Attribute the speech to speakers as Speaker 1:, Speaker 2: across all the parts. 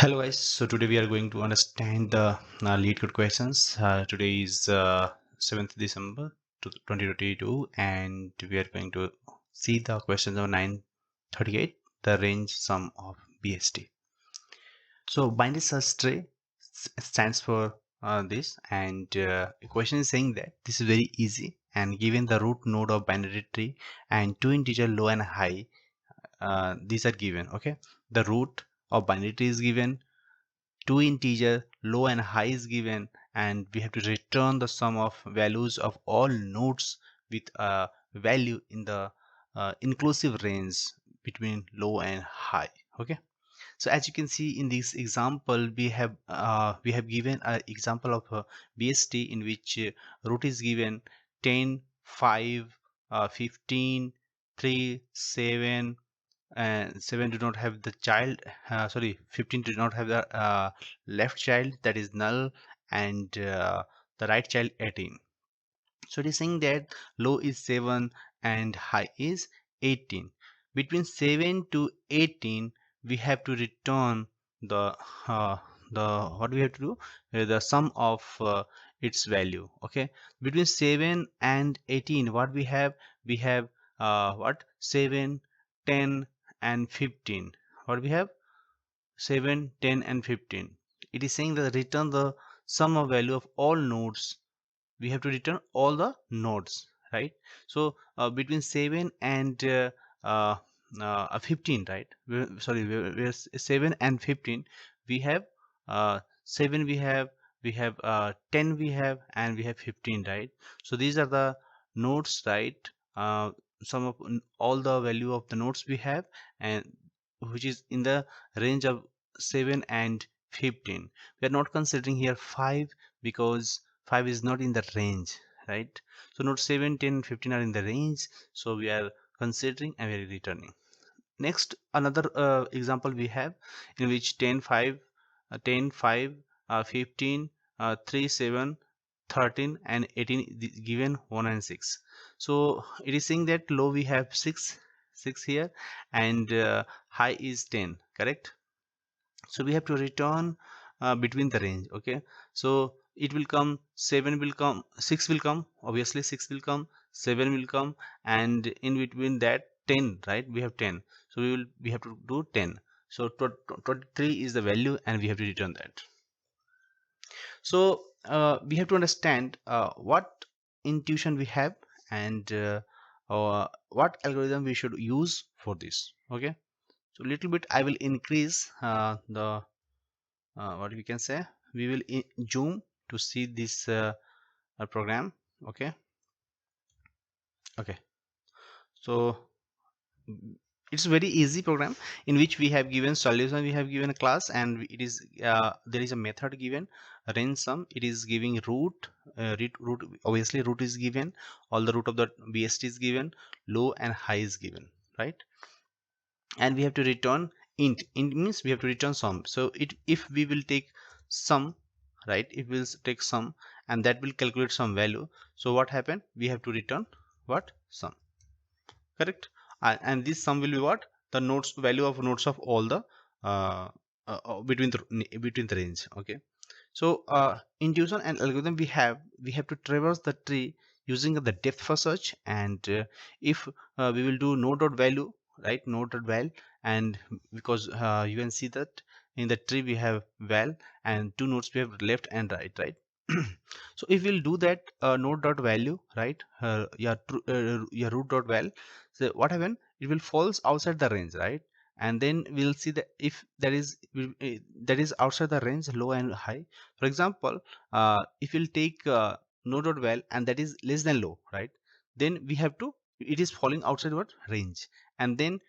Speaker 1: Hello guys, so today we are going to understand the lead code questions. Today is 7th December 2022 and we are going to see the questions of 938, the range sum of BST. So binary search tree stands for this, and the question is saying that this is very easy, and given the root node of binary tree and two integer low and high, these are given. Okay, the root of binary tree is given, two integer low and high is given, and we have to return the sum of values of all nodes with a value in the inclusive range between low and high. Okay, so as you can see in this example, we have given an example of a BST in which root is given 10, 5, 15, 3, 7, and 7 do not have the child, sorry, 15 do not have the left child, that is null, and the right child 18. So it is saying that low is 7 and high is 18. Between 7 to 18 we have to return the what we have to do, the sum of its value. Okay, between 7 and 18 what we have, we have what 7, 10 and 15. What we have 7, 10 and 15. It is saying that return the sum of value of all nodes. We have to return all the nodes, right? So between 7 and 15, right? We're 7 and 15. We have 7, we have 10, we have, and we have 15, right? So these are the nodes, right? Some of all the value of the nodes we have, and which is in the range of 7 and 15. We are not considering here 5 because 5 is not in the range, right? So note 7, 10, 15 are in the range, so we are considering and we are returning. Next, another example we have in which 10, 5, 10, 5, 15, 3, 7, 13 and 18 is given 1 and 6. So it is saying that low we have 6 here, and high is 10, correct? So we have to return between the range. Okay, so it will come, 7 will come, 6 will come, obviously 6 will come, 7 will come, and in between that 10, right? We have 10, so we have to do 10. So 23 is the value and we have to return that. So we have to understand what intuition we have, and what algorithm we should use for this. Okay, so little bit I will increase the what we can say, we will zoom to see this program. Okay, so it's a very easy program in which we have given solution, we have given a class, and it is there is a method given, range sum. It is giving root, root, obviously root is given, all the root of the BST is given, low and high is given, right? And we have to return int means we have to return sum. So if we will take sum, right, it will take sum and that will calculate some value. So what happened, we have to return what, sum, correct? And this sum will be what, the nodes, value of nodes of all the between the range. Okay, so intuition and algorithm we have to traverse the tree using the depth first search, and if we will do node dot value, right, node dot val, and because you can see that in the tree we have val and two nodes we have left and right. So if we'll do that node dot value, right, your root dot val, so what happen, it will falls outside the range, right? And then we'll see that if that is outside the range, low and high. For example, if we'll take node dot val and that is less than low, right, then we have to, it is falling outside what range. And then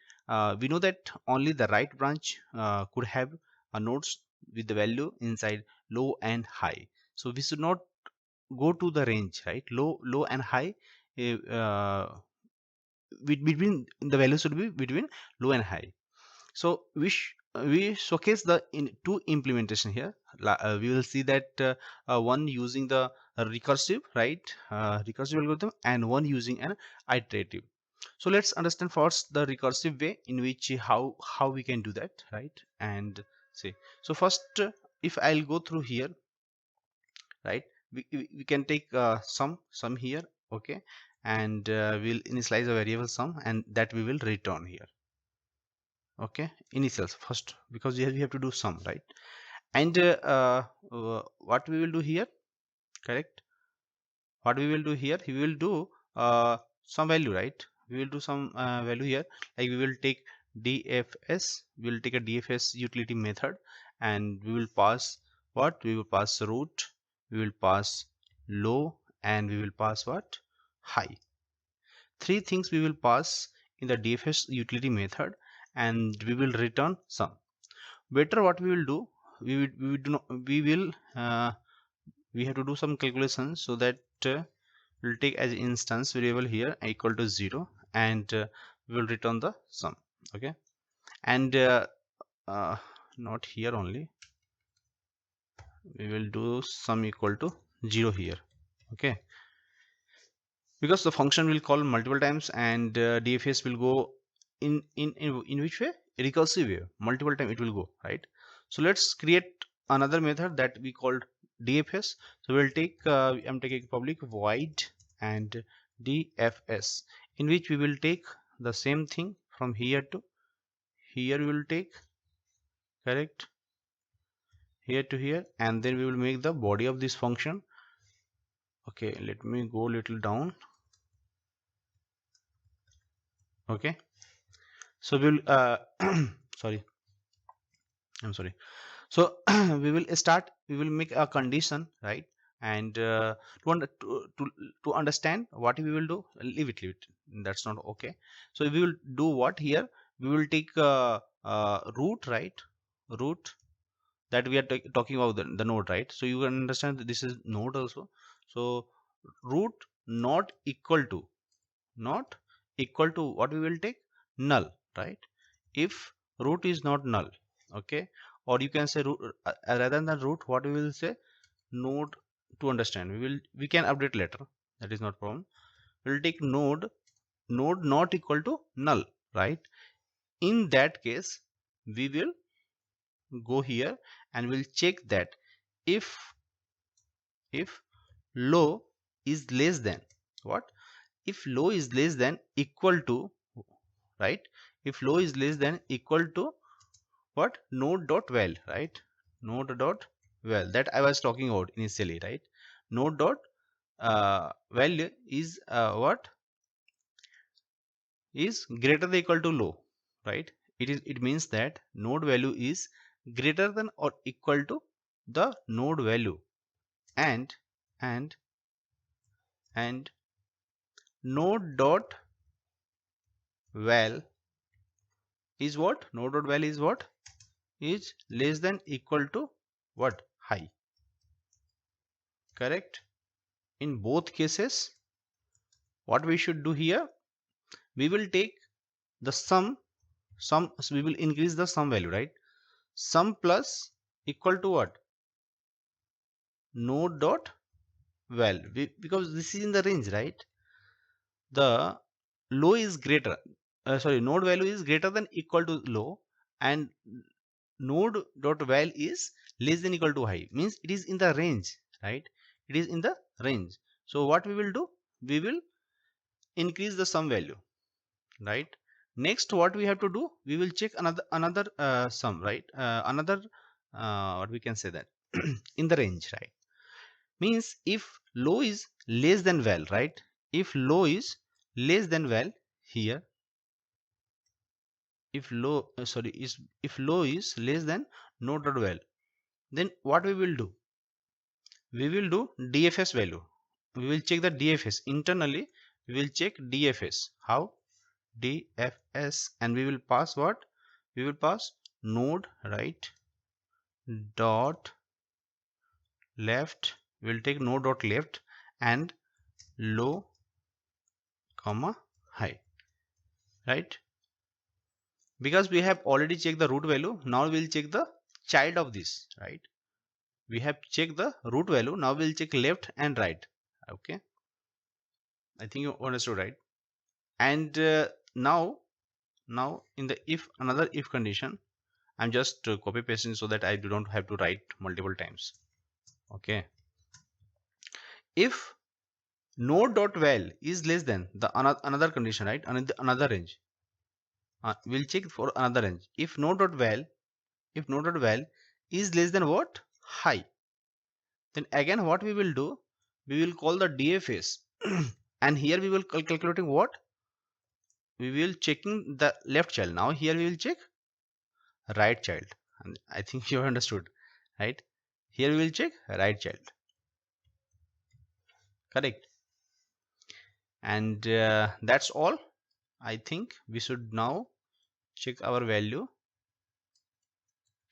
Speaker 1: we know that only the right branch could have nodes with the value inside low and high. So we should not go to the range, right? Low and high, between the value should be between low and high. So we showcase the two implementation here. We will see that one using the recursive, right, recursive algorithm, and one using an iterative. So let's understand first the recursive way in which how we can do that, right? And See, so first if I'll go through here, right, we can take sum here, okay, and we'll initialize a variable sum, and that we will return here, okay, initials first, because here we have to do sum, right, and what we will do here, correct, what we will do here, we will do some value, right, we will do some value here, like we will take dfs, we will take a dfs utility method, and we will pass what, we will pass root, we will pass low, and we will pass what, high. Three things we will pass in the dfs utility method, and we will return sum. Better what we will do, we have to do some calculations, so that we'll take as instance variable here equal to 0, and we will return the sum, okay, and not here only, we will do sum equal to 0 here, okay, because the function will call multiple times, and dfs will go in which way, recursive way, multiple time it will go, right. So let's create another method that we called dfs. So we'll take I'm taking public void and dfs, in which we will take the same thing from here to here, we will take, correct, here to here, and then we will make the body of this function. Okay, let me go a little down, okay, so we'll sorry, I'm sorry. So we will start, we will make a condition, right, and to understand what we will do, leave it, that's not okay. So we will do what here, we will take root, right, root, that we are talking about the node, right, so you can understand that this is node also. So root not equal to, not equal to what we will take, null, right, if root is not null, okay, or you can say root, rather than root, what we will say, node, to understand, we can update later, that is not problem. We'll take node not equal to null, right, in that case we will go here and we'll check that if low is less than what, if low is less than equal to, right, if low is less than equal to what, node dot val, right, node dot val, that I was talking about initially, right, node dot value is what, is greater than equal to low, right, it means that node value is greater than or equal to the node value, and node dot val is what, node dot val is what, is less than equal to what, high, correct. In both cases what we should do here, we will take the sum, so we will increase the sum value, right, sum plus equal to what, node dot val, because this is in the range, right, the low is greater, sorry, node value is greater than equal to low, and node dot val is less than equal to high, means it is in the range, right, it is in the range. So what we will do, we will increase the sum value, right. Next what we have to do, we will check another sum, right, another what we can say that in the range, right, means if low is less than val, right, if low is less than val here, if low sorry is if low is less than node dot val, then what we will do, we will do dfs value, we will check the dfs internally, we will check dfs, how, dfs, and we will pass what, we will pass node, right, dot left, we will take node dot left, and low comma high, right, because we have already checked the root value, now we will check the child of this, right, we have checked the root value, now we will check left and right, okay, I think you understood, right, and now in the if, another if condition, I'm just copy pasting so that I do not have to write multiple times. Okay, if node.val is less than the another condition, right, another range, we'll check for another range. If node.val is less than what, high, then again what we will do, we will call the DFS and here we will calculating what, we will checking the left child. Now here we will check right child, and I think you have understood, right? Here we will check right child, correct? And that's all. I think we should now check our value.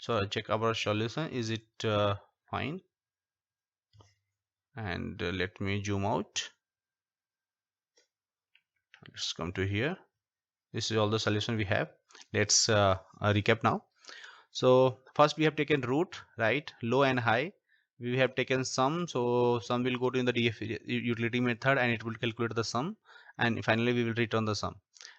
Speaker 1: So check our solution, is it fine? And let me zoom out. Let's come to here. This is all the solution we have. Let's recap now. So first we have taken root, right, low and high. We have taken sum, so sum will go to in the df utility method and it will calculate the sum, and finally we will return the sum.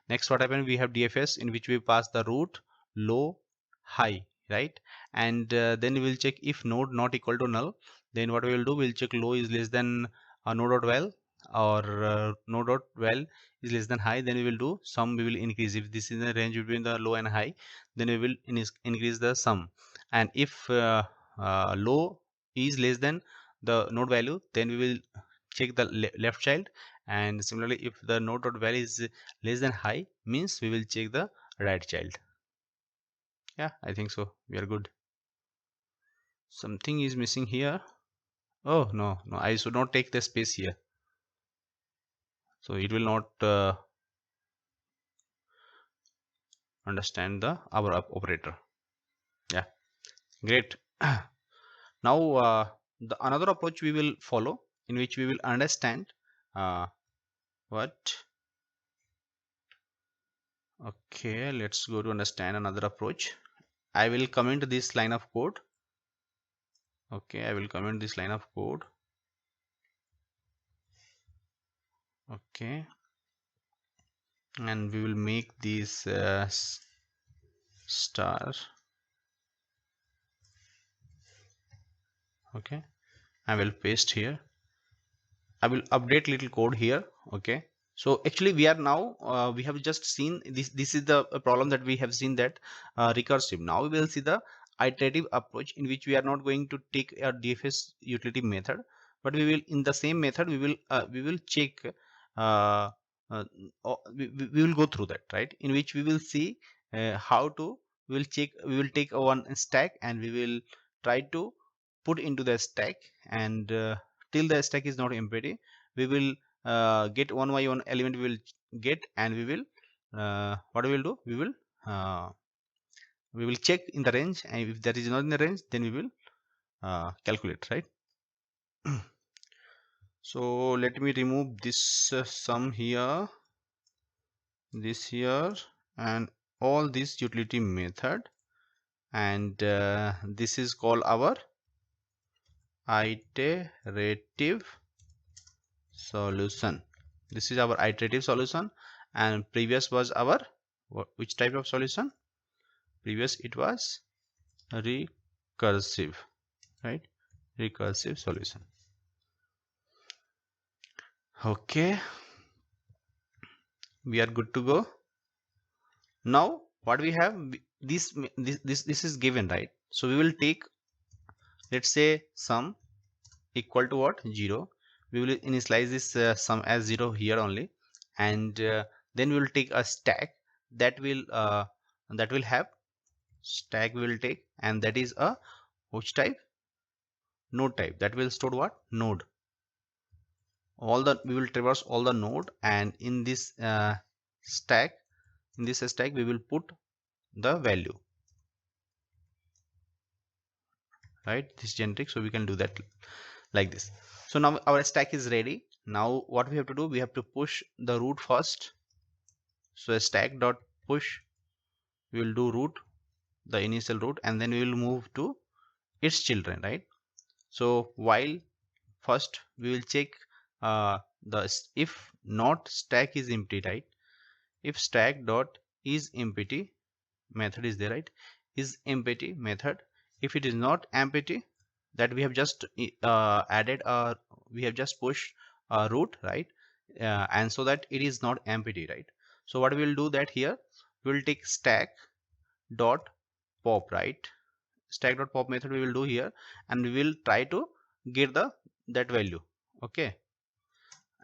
Speaker 1: Next what happened, we have DFS in which we pass the root, low, high, right? And then we will check if node not equal to null, then what we will do, we'll check low is less than node.val, or node.val is less than high, then we will do sum, we will increase. If this is the range between the low and high, then we will increase the sum. And if low is less than the node value, then we will check the left child. And similarly, if the node.val is less than high, means we will check the right child. Yeah, I think so. We are good. Something is missing here. Oh no, I should not take the space here, so it will not understand the our operator. Yeah, great. Now the another approach we will follow, in which we will understand what. Okay, let's go to understand another approach. I will comment this line of code. Okay, I will comment this line of code. Okay, and we will make this star. Okay, I will paste here. I will update little code here. Okay, so actually we are now we have just seen this is the problem that we have seen, that recursive. Now we will see the iterative approach, in which we are not going to take a DFS utility method, but we will, in the same method, we will check we will go through that, right, in which we will see how to, we will check, we will take one stack and we will try to put into the stack, and till the stack is not empty, we will get one by one element we will get, and we will what we will do, we will check in the range, and if that is not in the range, then we will calculate, right? So let me remove this sum here, this here, and all this utility method, and this is called our iterative solution. This is our iterative solution, and previous was our which type of solution? Previous it was recursive, right? Recursive solution. Okay, we are good to go. Now what we have, this is given, right? So we will take, let's say, sum equal to what, 0. We will initialize this sum as 0 here only, and then we will take a stack that will have stack we will take, and that is a which type, node type, that will store what, node. All the, we will traverse all the node, and in this stack we will put the value, right, this generic. So we can do that like this. So now our stack is ready. Now what we have to do, we have to push the root first. So stack dot push, we will do root, the initial root, and then we will move to its children, right? So while first we will check the if not stack is empty, right? If stack dot is empty, method is there, right? is empty method. If it is not empty, that we have just added a, we have just pushed a root, right? And so that it is not empty, right? So what we will do that here, we will take stack dot pop, right? Stack dot pop method we will do here, and we will try to get the that value. Okay,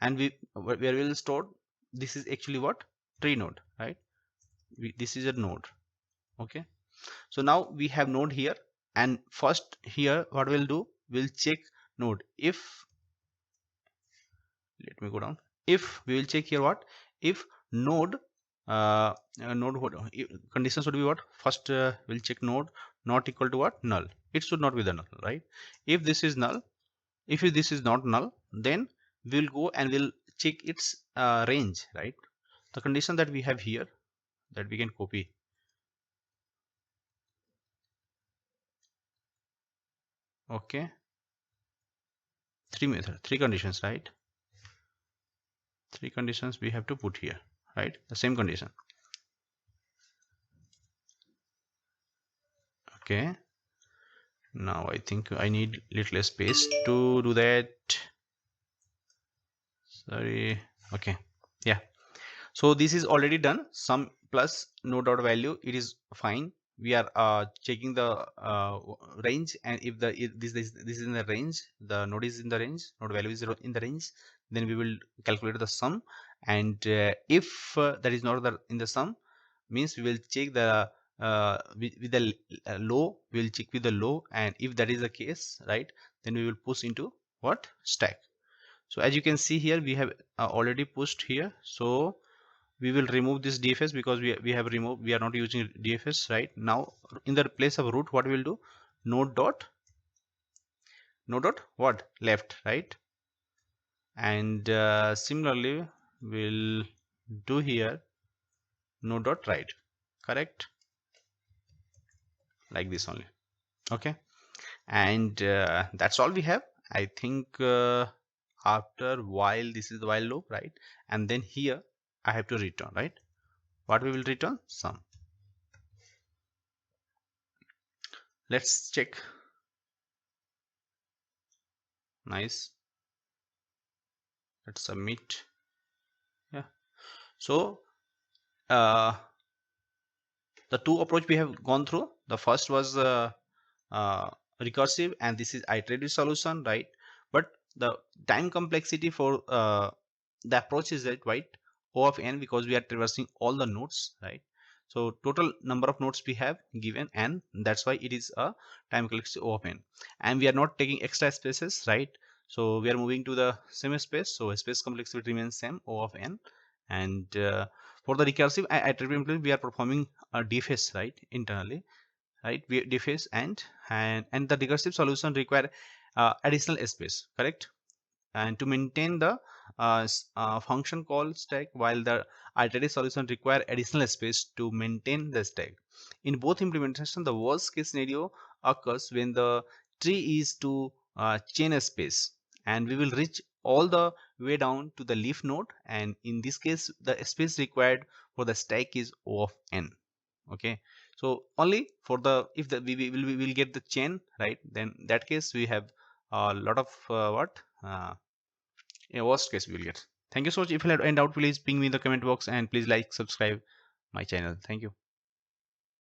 Speaker 1: and where we will store, this is actually what, tree node, right? This is a node. Okay, so now we have node here, and first here what we'll do, we'll check node. If, let me go down, if we will check here what, if node node, what conditions would be, what first we'll check node not equal to what, null. It should not be the null, right? If this is null, if this is not null, then we'll go and we'll check its range, right? The condition that we have here, that we can copy. Okay, three conditions, right? Three conditions we have to put here, right? The same condition. Okay, now I think I need little less space to do that. Sorry. Okay, yeah, so this is already done. Sum plus node dot value, it is fine. We are checking the range, and if this is in the range, the node is in the range, node value is in the range, then we will calculate the sum. And if that is not in the sum, means we will check the with the low, we will check with the low, and if that is the case, right, then we will push into what, stack. So as you can see here, we have already pushed here. So we will remove this DFS, because we have removed, we are not using DFS right now. In the place of root, what we will do, node dot what, left, right? And similarly we'll do here node dot right, correct, like this only. Okay, and that's all we have. I think after while, this is the while loop, right? And then here I have to return, right? What we will return, sum. Let's check. Nice, let's submit. Yeah, so the two approach we have gone through. The first was recursive, and this is iterative solution, right? But the time complexity for the approach is that, right, O of n, because we are traversing all the nodes, right? So total number of nodes we have given, and that's why it is a time complexity O of n, and we are not taking extra spaces, right? So we are moving to the same space, so space complexity remains same, O of n. And for the recursive iterative, we are performing a DFS, right, internally, right? We DFS, and the recursive solution require additional space, correct? And to maintain the function call stack, while the iterative solution require additional space to maintain the stack. In both implementation, the worst case scenario occurs when the tree is to chain a space, and we will reach all the way down to the leaf node, and in this case the space required for the stack is O of n. Okay, so only for the, if the we will get the chain, right, then in that case we have a lot of in worst case we will get. Thank you so much. If you have any doubt, please ping me in the comment box, and please like, subscribe my channel. Thank you.